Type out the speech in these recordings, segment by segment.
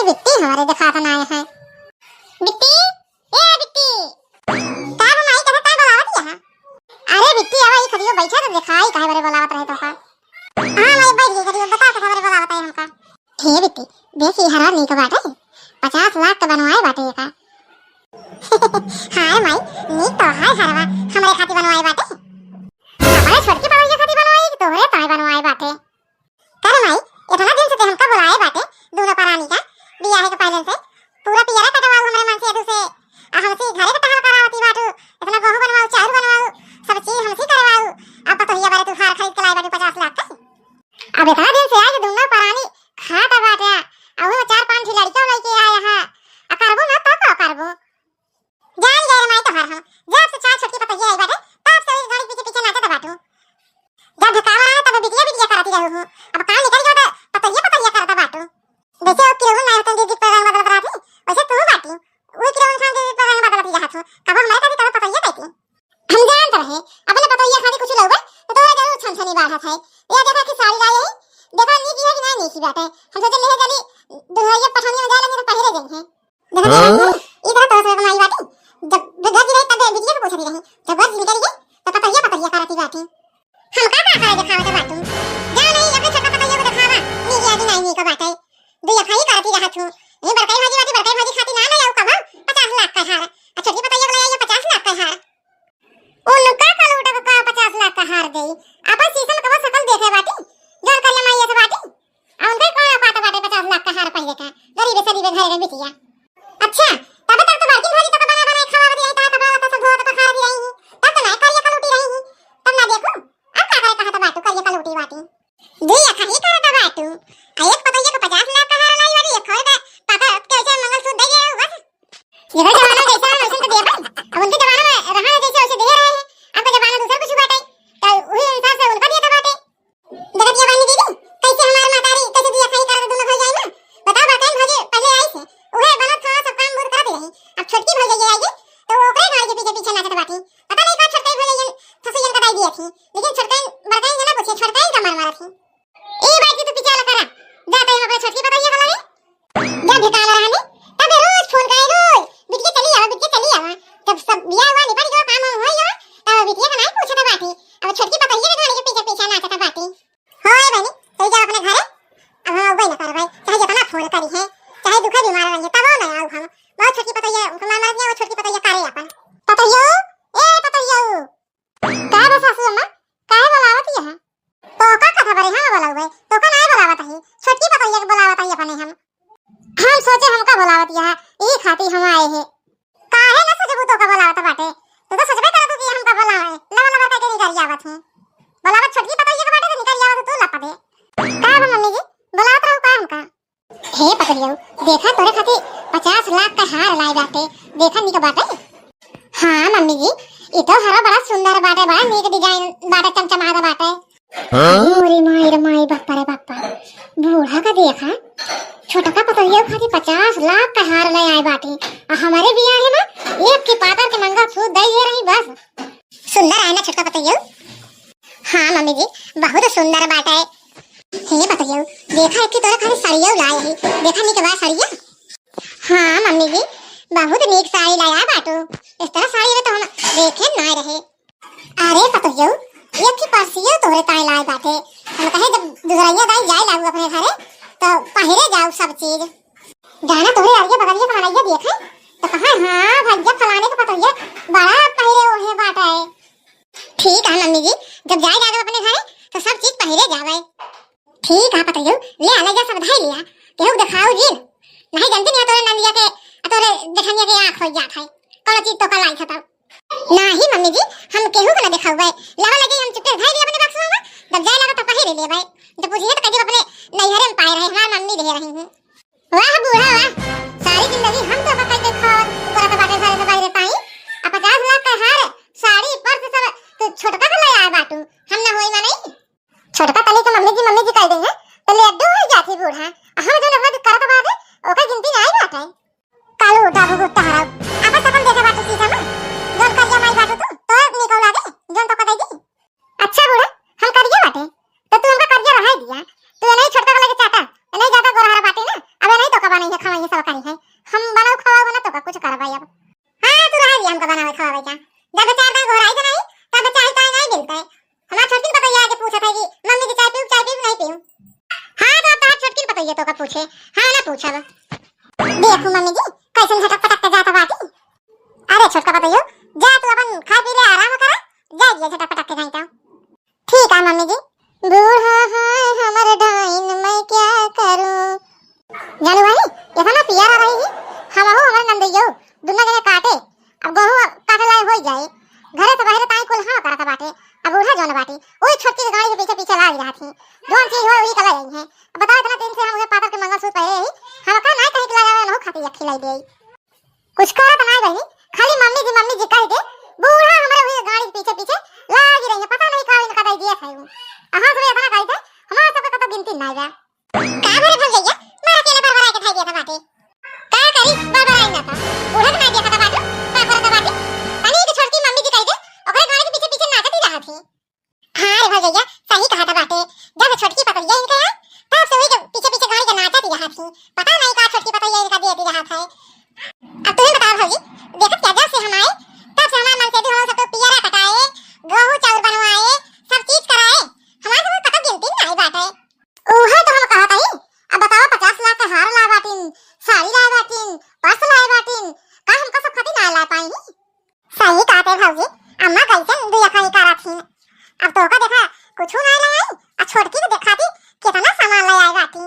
बिट्टी हमारे देखा था ना है बिट्टी ए बिट्टी का बनाई कथा काय बोलावत यहां अरे बिट्टी आवा ई खदियो बैठा तो दिखाई काहे बारे बोलावत रहे तो का हां मैं बैठ गई खदियो बता कथा बारे बोलावत है हमका हे बिट्टी देखी हरा नहीं का बाटे 50 लाख का बनवाए बाटे का हां माई नी तो हाय हरवा हमारे खातिर बनवाए बाटे हमारे छोटकी पवैया खातिर बनवाई तोहरे ताई बनवाए बाटे कर माई इतना दिन से हमका बुलाए बाटे दोनों परानी का बियाह के पहले से पूरा पियरा कटवाओ हमारे मन से अदु से हमसे घरे का टहल करावती बाटू इतना गहू बनवाओ चारू बनवाओ सब चीज हमसे करवाओ अब तो ये बारे तू हार खरीद के लाई बाटू 50 लाख का अब इतना दिन से आज दोनों परानी खाता बाटे और 4-5 लड़कियों लेके आया है आ करबो ना तो का करबो जान गए माई तो हर हम जब से चार छोटी पतैया आई बाटे तब से गाड़ी पीछे पीछे नाचत बाटू जब धकावा आया तब बिटिया बिटिया कराती रहू हूं अब काम निकल गया तो पतैया करता बाटू वैसे वो किलो ना होते दीदी पर रंग बदल रहा थी वैसे तू बाटी वो किलो इंसान दीदी पर रंग बदल रहा था कब हमारे का भी कब पतैया कहती हम जानते रहे अपने पतैया खाने कुछ लोग तो जरूर छनछनी बाढ़ा था ये देखा कि साड़ी लाई है देखा नी की है कि नहीं की बात है हम सोचे ले जल्दी दुहैया पठानी में जा लेंगे तो पहले देंगे देखा इधर तो से बनाई बाटी जब बिगड़ गई तब बिटिया को पूछती रही जब बस निकल गई तो पतैया कराती बाटी हम का करे दिखावा के बाटू जा नहीं अपने छोटा पतैया को दिखावा नी की आदि नहीं का बात है दो यखाई कराती रहा तू ये बड़काई भाजी खाती ना आऊ कब 50 लाख का हार आ छोटी पतैया को ले आई 50 लाख का हार उनका का लूटा का 50 लाख का हार गई अपन सीसन कब सकल देखे बाटी जोर कर ले माई से बाटी उनके कौन पाता बाटे 50 लाख का हार पहले का गरीब सरीब घर में बिटिया अच्छा तब तक तो बड़की भारी तक बना बना खावा दिया था तब तो सब धोत खा रही रही तब तो ना करिया का लूटी रही तब ना देखो अब का करे कहा बाटू करिया का लूटी बाटी दे यखाई करता बाटू एक पतैया को 50 लाख का हार लाई वाली एक और पापा कैसे मंगलसूत्र दे गए बस ये जमाना कैसा है वैसे तो दे भाई अब उनके जमाने में रहा जैसे वैसे दे रहे हैं आपका जमाना दूसरा कुछ बाटे तो वही हिसाब से उनका दिया था बाटे देखत ये बानी दीदी कैसे हमार मातारी कैसे दिया खाई कर दोनों भाई जाए ना बताओ बताएं भाजी पहले आई से ओहे बनत खावा सब काम बुर कर दे रही अब छोटकी भाई ये आएगी तो वो ओकरे घर के पीछे पीछे नाचत बाटी पता नहीं का छोटकी भाई फसैयन का दाई दिया थी लेकिन छोटकी बड़काई ना पूछे छोटकी का मार मारा थी ए बाकी तू पीछे वाला करा जाते हैं अपने छोटकी पतैया का लगे जब ढकाल रहा ने तब रोज फोन करे रोज बिटिया चली आवा जब सब बियाह हुआ निपट गया काम हो गया तब बिटिया का नहीं पूछता बाटी अब छोटकी पतैया के घर के पीछे पीछे नाचता बाटी होय बनी तो जा अपने घरे अब हम वही ना कर भाई चाहे जितना फोन करी है चाहे दुखे बीमार रहिए तब ना आऊ हम बहुत छोटकी पतैया मार मार दिया वो छोटकी पतैया करे अपन पतैया ए पतैया का बस सासू अम्मा काहे बोलावत है तो का कथा बारे हम बोलावे तो का नहीं बोलावत है छोटकी पतैया के बोलावत है अपने हम सोचे हमका बोलावत है ई खाती हम आए हैं काहे ना सोचबू तो का बोलावत बाटे तो सोचबे कर तू कि हमका बोलावे लवा लवा के निकल आवत है बोलावत छोटकी पतैया के बाटे से निकल आवत तू लपा दे का मम्मी जी बोलावत रहू का हमका हे पतैया देखा तोरे खाती 50 लाख का हार लाई बाटे देखा नी का बाटे हां मम्मी जी ये तो हरा बड़ा सुंदर बाटे बड़ा नीक डिजाइन बाटे चमचमाता बाटे अरे माई बापा रे बापा बूढ़ा का देखा छोटा का पतैया खाती 50 लाख का हार ले आए बाटी और हमारे बियाह है ना एक की पातर के मंगा सूद दे रही बस सुंदर है ना छोटा पतैया हां मम्मी जी बहुत सुंदर बाटे हे पतैया देखा कि तोरे खाली साड़ियां लाए है देखा नी के बाद साड़ियां हां मम्मी जी बहुत नीक साड़ी लाया बाटू इस तरह साड़ी में तो हम देखे ना रहे अरे पतैया एक की परसिया तोरे ताई लाए बाटे हम कहे जब दुसराइया दाई जाए लागू अपने घरे तो पहरे जाओ सब चीज गाना तोरे आगे बगलिया बनाइया देखे तो कहा हां भैया फलाने का पतैया बड़ा पहरे ओहे बाटा है ठीक है मम्मी जी जब जाए जाओ अपने घरे तो सब चीज पहरे जावे ठीक है पतैया ले आला जा सब धाई लिया केहू दिखाओ जी नहीं जानते नहीं तोरे नंदिया के तोरे देखनिया के आंख हो जात है कौन चीज तो का लाई था नहीं मम्मी जी हम केहू को ना दिखावे लवा लगे हम चुपे धाई दिया अपने बक्स में जब जाए लगा तो पहरे ले भाई जब पूछिए तो कभी अपने नैहरे में पाए रहे हमारी मम्मी दे रही हूं वाह बूढ़ा वाह सारी जिंदगी हम तो पकाई के खा पूरा तो बाटे सारे दबाई देता ही अब 50 लाख का हार साड़ी पर्स सब तो छोटका का ले आया बाटू हम ना होई नहीं छोटका तले के मम्मी जी कह देंगे तो ले अड्डू हो जाती बूढ़ा हम जो लगवा करत बात ओका गिनती नहीं बात है कालू डाबू गुत्ता हरा अब सकल देखे बाटू सीधा में जोन कर माई बाटू तो निकल लागे जोन तो कदई दी अच्छा बूढ़ा हम करिए बाटे तो तू हमका कर्जा रहा दिया तू नहीं छोटका का लगे चाटा नहीं ज्यादा गोरा बाटे ना अब नहीं तो कबा नहीं है बहनी सब करी है हम बनाओ खवाओ ना तो का कुछ करबा अब। हां तू रह हमका बनावे खवावे जा जब चार दांत घोराई नहीं तब चाय चाय नहीं मिलता है। हमार छोटकी पता ये आके पूछा था कि मम्मी की चाय पीऊ नहीं पीऊ। हां तो तार छोटकी पता ये तो का पूछे हां ना पूछा देखो मम्मी जी कैसे झटक पटक के जाता बाटी। अरे छोटका पता यो जा तू अपन खा पी ले आराम कर जा ये झटक पटक के जाई तो ठीक है मम्मी जी। बूढ़ा है हमर डाइन मैं क्या करूं जानू भाई ये ना पियारा रही हम हो हमर नंदियो दुनिया के काटे अब गहू काटे लाए हो जाए घरे से बाहर ताई कुल हां करता बाटे। अब बूढ़ा जोन बाटी ओई छोटकी गाड़ी के पीछे पीछे लाग रहा थी जोन चीज हो वही कला रही है। बताओ इतना दिन से हम उसे पातर के मंगलसूत्र पहने ही हम का नहीं कहीं लगावे न हो खाती खिलाई दे कुछ करत नहीं बहनी खाली मम्मी जी कह दे बूढ़ा हमारे वही गाड़ी के पीछे पीछे लाग रही है पता नहीं का इनका दे दिया था हां तो इतना कही थे हमारा सब का तो गिनती नहीं बा का भरे भल गया मारा केले बरबरा के खाई दिया था बाटे का करी बरबरा ना था बूढ़ा के नहीं दिया था बाटे का करता बाटे पानी की छोटकी मम्मी जी कह दे ओकरे गाड़ी के पीछे पीछे नाचती रहा थी। हां रे भल गया सही कहा था बाटे जब छोटकी पता ये इनका तब से वही के पीछे पीछे गाड़ी के नाचती रहा थी पता नहीं का छोटकी पता ये इनका दे दी रहा था। अब तुम्हें बताओ भौजी देखो क्या जब से हम आए तब से हमारे मन से भी हम सब तो पियरा कटाए गेहूं चावल बनवाए सब चीज कराए हमारे सब पता गिनती नहीं बाटे ओहे तो हम कहा था ही। अब बताओ 50 लाख का हार लाए बाटिन साड़ी लाए बाटिन पर्स लाए बाटिन का हमका सब खाती ना ला पाई सही कहते भौजी अम्मा कैसे दुया खाई करा थी। अब तो का देखा कुछ नहीं लाई आ छोटकी को दिखाती कितना सामान ले आई बाटी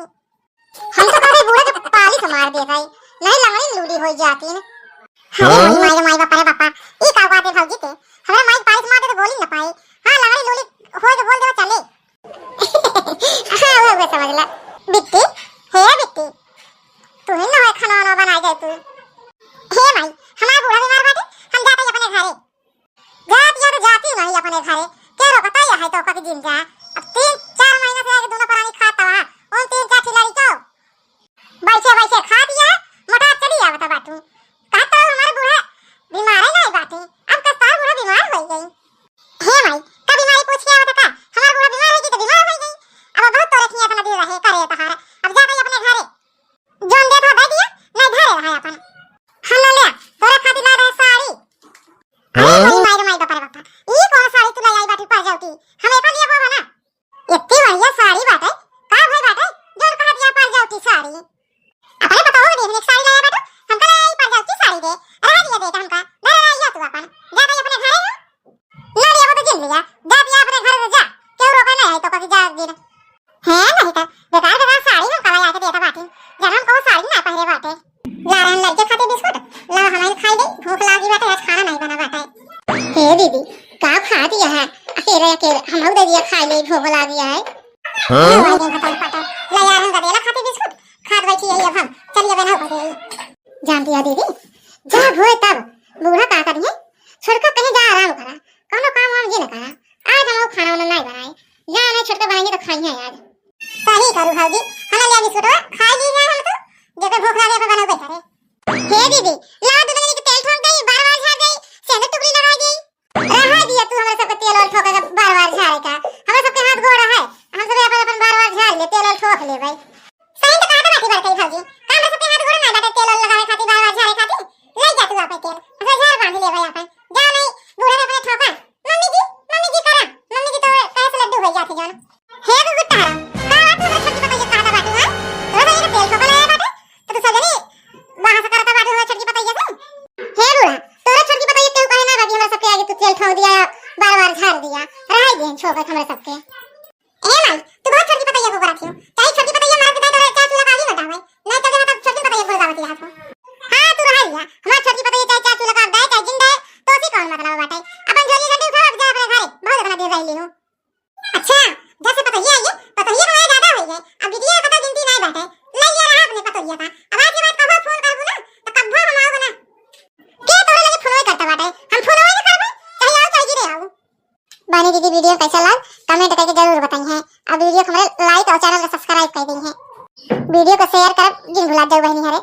हम तो कभी बूढ़े के पाली से मार दे गई नहीं लंगड़ी लूडी हो जाती है। अरे माई बापा रे बापा ई का बात है भौजी के हमरा माई पाली से मार दे तो बोली ना पाई हां लंगड़ी लूडी हो तो बोल दे चले हां वो समझ ला बिट्टी हे बिट्टी तू ही ना खाना वाला बना जाए तू हे माई हमारा बूढ़ा बीमार बाटे हम जाते हैं अपने घरे जाती नहीं अपने घरे क्या रोकता है तो का जिम जा अब 3-4 महीने से आके दोनों प्राणी खाता है उन 3-4 खिलाड़ी को वैसे खा दिया मोटा चली आवता बाटू कहता हमारा बूढ़ा बीमार है नहीं बाटे अब का सारा बूढ़ा बीमार हो गई हे माई का बीमारी पूछ के आवता का हमारा बूढ़ा बीमार है कि तो बीमार हो गई अब बहुत तोरे खिया अपना दिल रहे करे तहार अब जा गई अपने घरे जोन दे दे दिया नहीं घरे रहा अपन हम ले तोरे खातिर ला रहे साड़ी माई बापा रे बापा ई कौन साड़ी तू लाई बाटी पा जाऊती हम एक लिए बोला ना इतनी बढ़िया साड़ी बाटे का भाई बाटे जोन कहा दिया पा जाऊती साड़ी अपने बताओ देखने साड़ी लाया बाटे हमका लाई पा जाऊती साड़ी दे रह दिया दे हमका ले या तू अपन जा गई अपने घरे ना लिया वो तो जिन लिया जा दिया अपने घर में जा क्यों रोका नहीं है तो कभी जा दिन है नहीं तो बेकार साड़ी हम कला आके देता बाटी जब हम को साड़ी ना पहरे बाटे ला रहे लड़के खाते बिस्कुट ला हमारे खाई दे भूख लगी बाटे आज खाना नहीं बना बाटे हे दीदी का खा दिया है अकेले हम दे दिया खा ले भूख लगी है हां ला यार हम देला खाते बिस्कुट खा बैठी है अब हम चलिए बना पड़े जानती है दीदी जब होए तब बूढ़ा का करिए छोड़कर कहीं जा आराम करा कोनो काम हम जी न करा आज हम खाना वाला नहीं बनाए या नहीं छोड़कर बनाएंगे तो खाएंगे आज सही करू भौजी हम ले बिस्कुट खा ली है हम तो जब भूख लगे तो बनाओ बेचारे हे दीदी ला दूध के तेल ठोक गई बार-बार झाड़ गई सेंध टुकड़ी लगा गई रहा दिया तू हमरा सब तेल और ठोका बार-बार झाड़े का हमरा सब के हाथ गोड़ा है हम सब अपन बार-बार झाड़ ले तेल और ठोक ले भाई सही तो कहा बात करते भौजी हमरा सब के हाथ गोड़ा ना बाटे तेल और लगावे खातिर बार-बार झाड़े खातिर ले जा तू अपन तेल अच्छा झाड़ बांध ले भाई अपन जा नहीं बूढ़े अपने ठोका मम्मी जी करा मम्मी जी तो कैसे लड्डू हो जाती जान हे गुट्टा का बात है छोटी पता ये कहा बात है तो ये तेल ठोका लाया बाटे तो तू सजनी वहां से करता बात है छोटी पता ये हे बूढ़ा तोरा छोटी पता ये क्यों कहे ना बाकी हमरा सब के आगे तू तेल ठोक दिया बार-बार झाड़ दिया रह गए छोड़ हमरा सब के ए माई तू बहुत छोटी पता ये को कराती हो चाहे छोटी पता ये मार के दे चाहे तू लगा ली बता भाई नहीं तो मतलब छोटी पता ये बोल गावती हाथ हां तू रह लिया हमरा छोटी पता ये चाहे तू लगा दे चाहे जिंदा तो सी कौन मतलब बाटे अपन झोली लड्डू खा जा अपने घरे बहुत अपना दे रही हूं अच्छा जैसे पता ये हमारा ज्यादा हो गए अब दीदी ये पता गिनती नहीं बाटे ले ये रहा अपने पता ये था अब आज के बाद कब फोन करबू ना तो कब हम आओ ना के तोरे लगे फोन करता बाटे हम फोन नहीं करबे चाहे आओ चाहे गिरे आओ बानी दीदी वीडियो कैसा लगा कमेंट करके जरूर बताइए अब वीडियो को हमारे लाइक और चैनल को सब्सक्राइब कर दी है वीडियो को शेयर कर जिन भुला जाओ बहनी हरे।